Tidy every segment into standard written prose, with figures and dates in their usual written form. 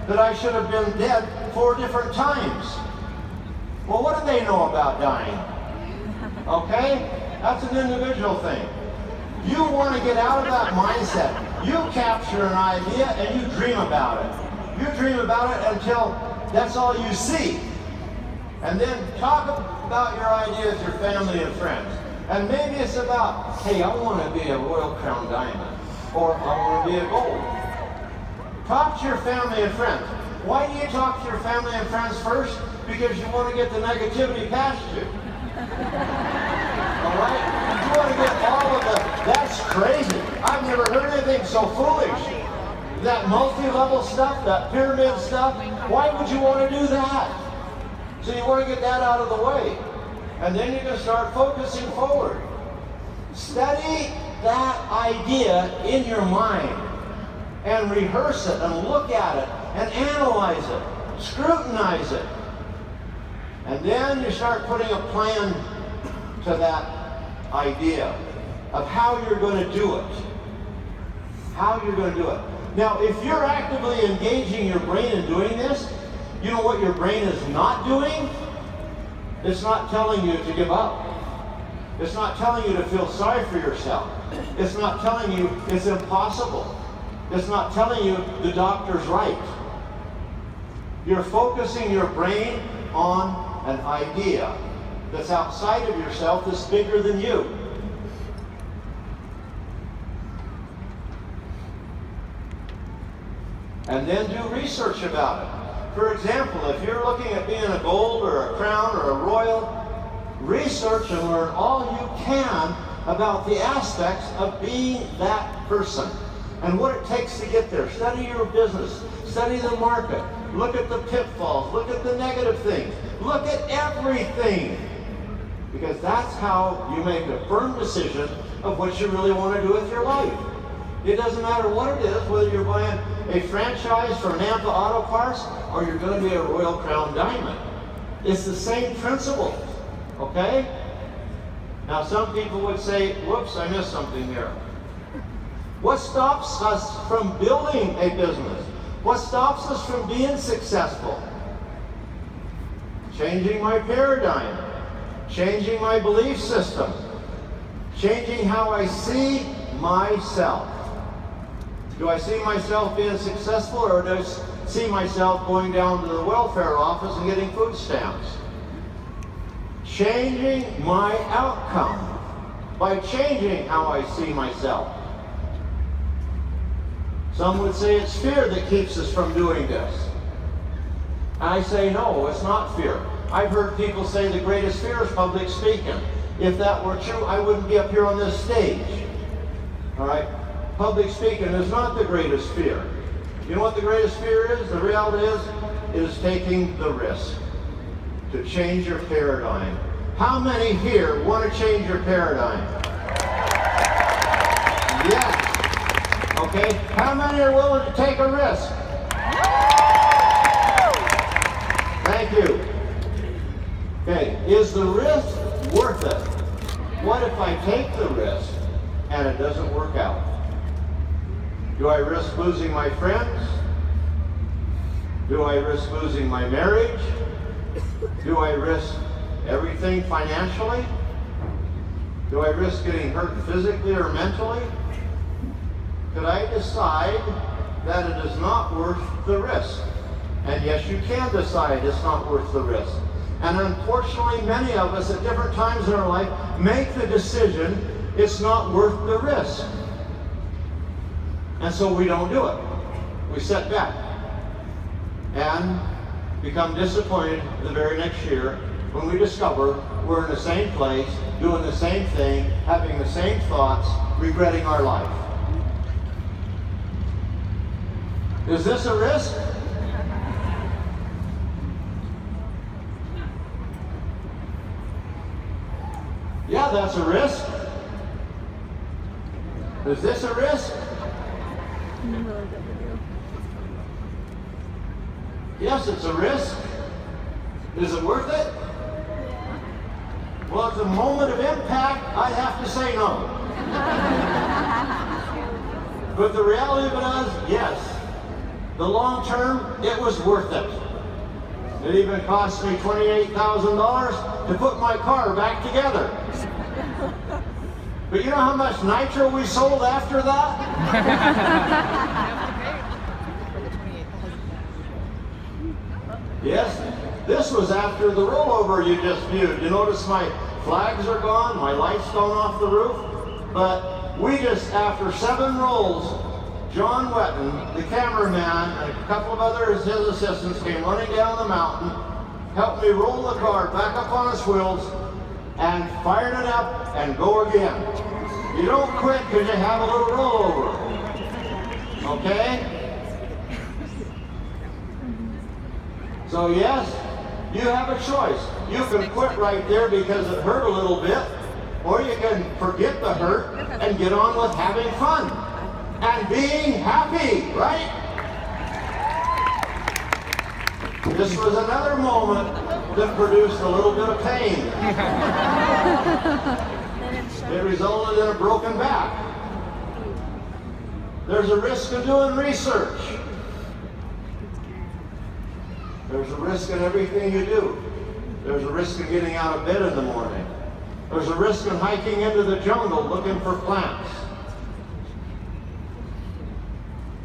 that I should have been dead 4 different times. Well, what do they know about dying? Okay? That's an individual thing. You want to get out of that mindset. You capture an idea and you dream about it. You dream about it until that's all you see. And then talk about your idea with your family and friends. And maybe it's about, hey, I want to be a Royal Crown Diamond, or I want to be a gold. Talk to your family and friends. Why do you talk to your family and friends first? Because you want to get the negativity past you. All right? You want to get all of the, that's crazy. I've never heard anything so foolish. That multi-level stuff, that pyramid stuff, why would you want to do that? So you want to get that out of the way. And then you're going to start focusing forward. Study that idea in your mind and rehearse it and look at it and analyze it, scrutinize it. And then you start putting a plan to that idea of how you're going to do it. How you're going to do it. Now, if you're actively engaging your brain in doing this, you know what your brain is not doing? It's not telling you to give up. It's not telling you to feel sorry for yourself. It's not telling you it's impossible. It's not telling you the doctor's right. You're focusing your brain on an idea that's outside of yourself, that's bigger than you. And then do research about it. For example, if you're looking at being a gold or a crown or a royal, research and learn all you can about the aspects of being that person and what it takes to get there. Study your business, study the market, look at the pitfalls, look at the negative things, look at everything. Because that's how you make a firm decision of what you really want to do with your life. It doesn't matter what it is, whether you're buying a franchise for Nampa Auto Parts or you're going to be a Royal Crown Diamond. It's the same principle, okay? Now some people would say, whoops, I missed something here. What stops us from building a business? What stops us from being successful? Changing my paradigm, changing my belief system, changing how I see myself. Do I see myself being successful, or do I see myself going down to the welfare office and getting food stamps? Changing my outcome by changing how I see myself. Some would say it's fear that keeps us from doing this. I say no, it's not fear. I've heard people say the greatest fear is public speaking. If that were true, I wouldn't be up here on this stage. All right? Public speaking is not the greatest fear. You know what the greatest fear is? The reality is taking the risk to change your paradigm. How many here want to change your paradigm? Yes. Okay. How many are willing to take a risk? Thank you. Okay. Is the risk worth it? What if I take the risk and it doesn't work out? Do I risk losing my friends? Do I risk losing my marriage? Do I risk everything financially? Do I risk getting hurt physically or mentally? Could I decide that it is not worth the risk? And yes, you can decide it's not worth the risk. And unfortunately, many of us at different times in our life make the decision it's not worth the risk. And so we don't do it. We sit back and become disappointed the very next year when we discover we're in the same place, doing the same thing, having the same thoughts, regretting our life. Is this a risk? Yeah, that's a risk. Is this a risk? Yes, it's a risk. Is it worth it? Well, at the moment of impact, I'd have to say no. But the reality of it is, yes. The long term, it was worth it. It even cost me $28,000 to put my car back together. But you know how much nitro we sold after that? Yes, this was after the rollover you just viewed. You notice my flags are gone, my lights gone off the roof, but we just, after 7 rolls, John Wetton, the cameraman, and a couple of others, his assistants, came running down the mountain, helped me roll the car back up on its wheels, and fired it up and go again. You don't quit because you have a little rollover. Okay? So yes, you have a choice. You can quit right there because it hurt a little bit, or you can forget the hurt and get on with having fun and being happy, right? This was another moment that produced a little bit of pain. It resulted in a broken back. There's a risk of doing research. There's a risk in everything you do. There's a risk in getting out of bed in the morning. There's a risk in hiking into the jungle looking for plants.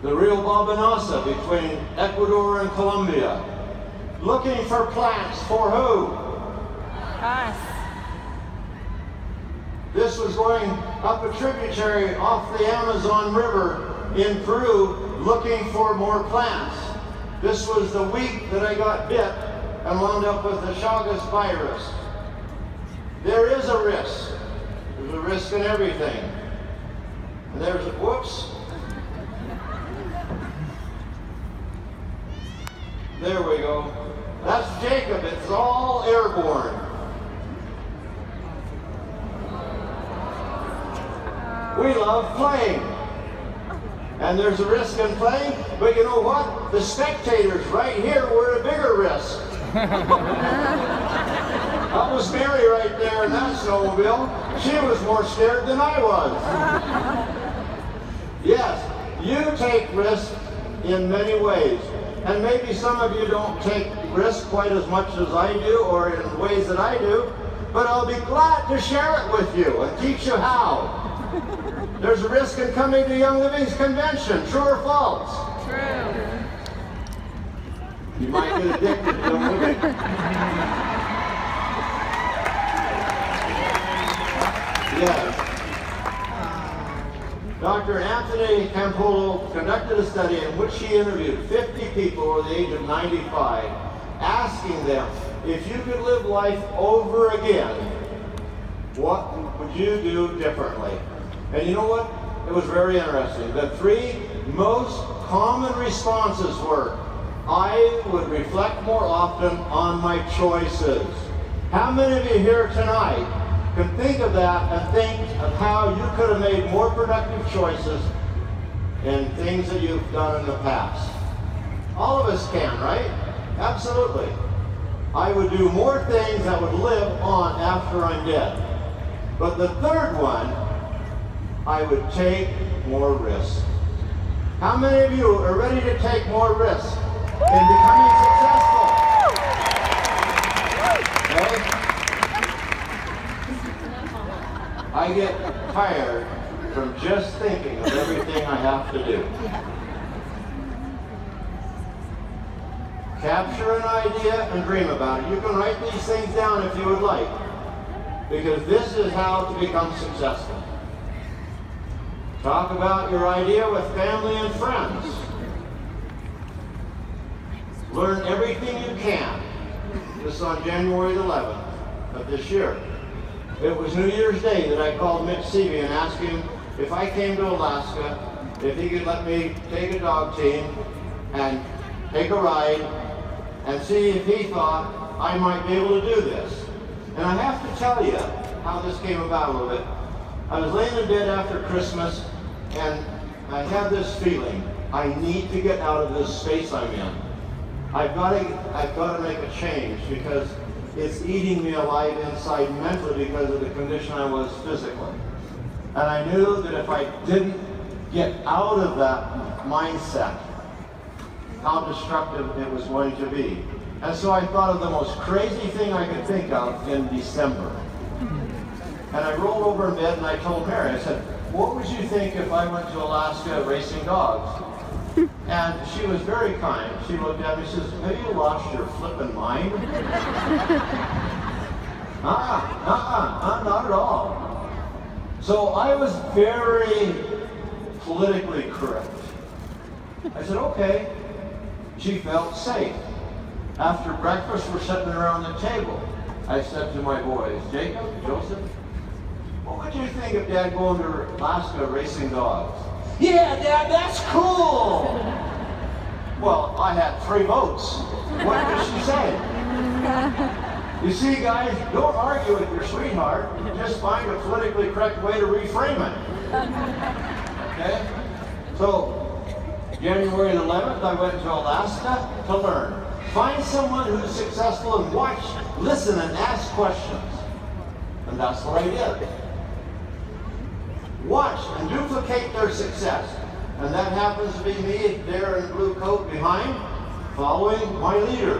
The Rio Bobanosa between Ecuador and Colombia. Looking for plants for who? Us. This was going up a tributary off the Amazon River in Peru looking for more plants. This was the week that I got bit and wound up with the Chagas virus. There is a risk. There's a risk in everything. And there's a, whoops. There we go. That's Jacob. It's all airborne. We love playing. And there's a risk in playing, but you know what? The spectators right here were a bigger risk. That was Mary right there in that snowmobile. She was more scared than I was. Yes, you take risks in many ways. And maybe some of you don't take risks quite as much as I do or in ways that I do, but I'll be glad to share it with you and teach you how. There's a risk in coming to Young Living's convention, true or false? True. You might get addicted to Young Living. Yes. Dr. Anthony Campolo conducted a study in which he interviewed 50 people over the age of 95, asking them, if you could live life over again, what would you do differently? And you know what? It was very interesting. The 3 most common responses were, I would reflect more often on my choices. How many of you here tonight can think of that and think of how you could have made more productive choices in things that you've done in the past? All of us can, right? Absolutely. I would do more things that would live on after I'm dead. But the third one, I would take more risks. How many of you are ready to take more risks in becoming successful? Okay? I get tired from just thinking of everything I have to do. Capture an idea and dream about it. You can write these things down if you would like, because this is how to become successful. Talk about your idea with family and friends. Learn everything you can. This is on January 11th of this year. It was New Year's Day that I called Mitch Seavey and asked him if I came to Alaska, if he could let me take a dog team and take a ride and see if he thought I might be able to do this. And I have to tell you how this came about a little bit. I was laying in bed after Christmas and I had this feeling, I need to get out of this space I'm in. I've got to make a change because it's eating me alive inside mentally because of the condition I was physically. And I knew that if I didn't get out of that mindset, how destructive it was going to be. And so I thought of the most crazy thing I could think of in December. And I rolled over in bed and I told Mary, I said, what would you think if I went to Alaska racing dogs? And she was very kind. She looked at me and says, have you lost your flippin' mind? Not at all. So I was very politically correct. I said, okay. She felt safe. After breakfast, we're sitting around the table. I said to my boys, Jacob, Joseph, what would you think of Dad going to Alaska racing dogs? Yeah, Dad, that's cool! Well, I had 3 votes. What did she say? You see, guys, don't argue with your sweetheart. Just find a politically correct way to reframe it. Okay? So, January 11th, I went to Alaska to learn. Find someone who's successful and watch, listen, and ask questions. And that's what I did. Watch and duplicate their success. And that happens to be me there in the blue coat behind, following my leader.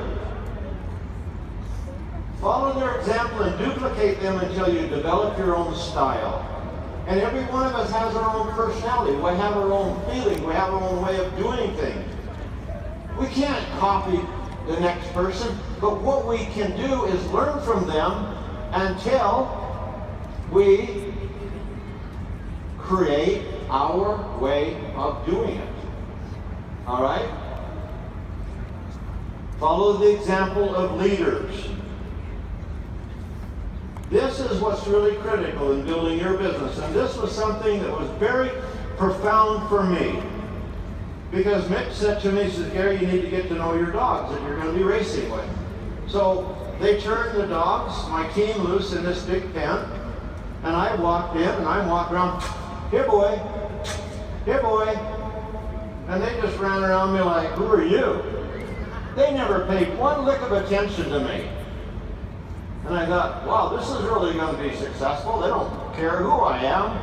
Follow their example and duplicate them until you develop your own style. And every one of us has our own personality. We have our own feeling. We have our own way of doing things. We can't copy the next person, but what we can do is learn from them until we create our way of doing it. All right? Follow the example of leaders. This is what's really critical in building your business. And this was something that was very profound for me. Because Mick said to me, he says, Gary, you need to get to know your dogs that you're going to be racing with. So they turned the dogs, my team, loose in this big pen. And I walked in and I walked around, here boy, here boy. And they just ran around me like, who are you? They never paid one lick of attention to me. And I thought, wow, this is really going to be successful. They don't care who I am.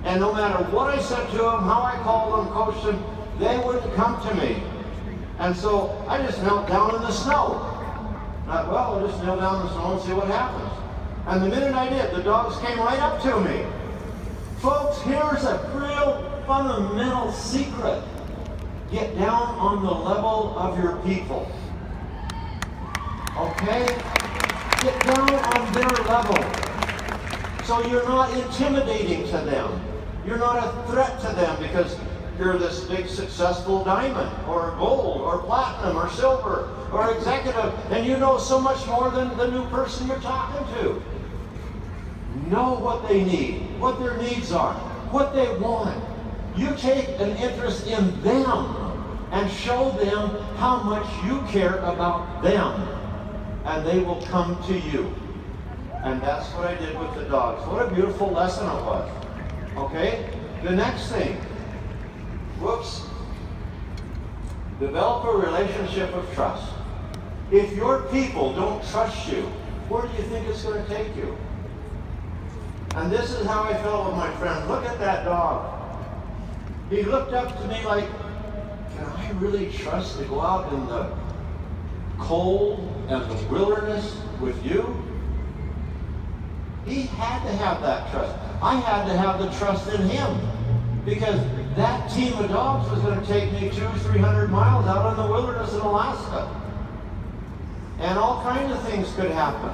And no matter what I said to them, how I called them, coached them, they wouldn't come to me. And so I just knelt down in the snow. I thought, well, I'll just kneel down in the snow and see what happens. And the minute I did, the dogs came right up to me. Folks, here's a real fundamental secret. Get down on the level of your people. Okay? Get down on their level. So you're not intimidating to them. You're not a threat to them because you're this big successful diamond or gold or platinum or silver or executive and you know so much more than the new person you're talking to. Know what they need, what their needs are, what they want. You take an interest in them and show them how much you care about them. And they will come to you. And that's what I did with the dogs. What a beautiful lesson it was. Okay? The next thing. Whoops. Develop a relationship of trust. If your people don't trust you, where do you think it's going to take you? And this is how I felt with my friend. Look at that dog. He looked up to me like, can I really trust to go out in the cold and the wilderness with you? He had to have that trust. I had to have the trust in him because that team of dogs was going to take me 200-300 miles out in the wilderness in Alaska. And all kinds of things could happen.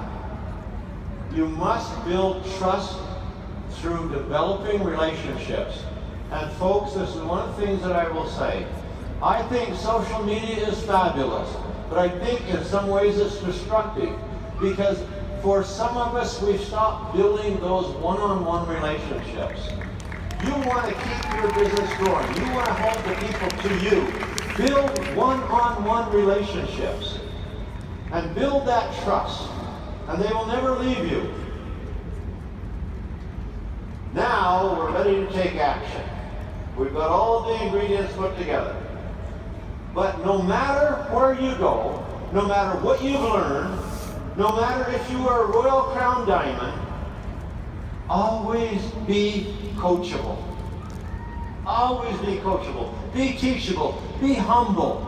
You must build trust through developing relationships. And folks, this is one of the things that I will say. I think social media is fabulous, but I think in some ways it's destructive because for some of us, we've stopped building those one-on-one relationships. You want to keep your business going. You want to hold the people to you. Build one-on-one relationships and build that trust, and they will never leave you. Now we're ready to take action. We've got all the ingredients put together. But no matter where you go, no matter what you've learned, no matter if you are a Royal Crown Diamond, always be coachable. Always be coachable. Be teachable. Be humble.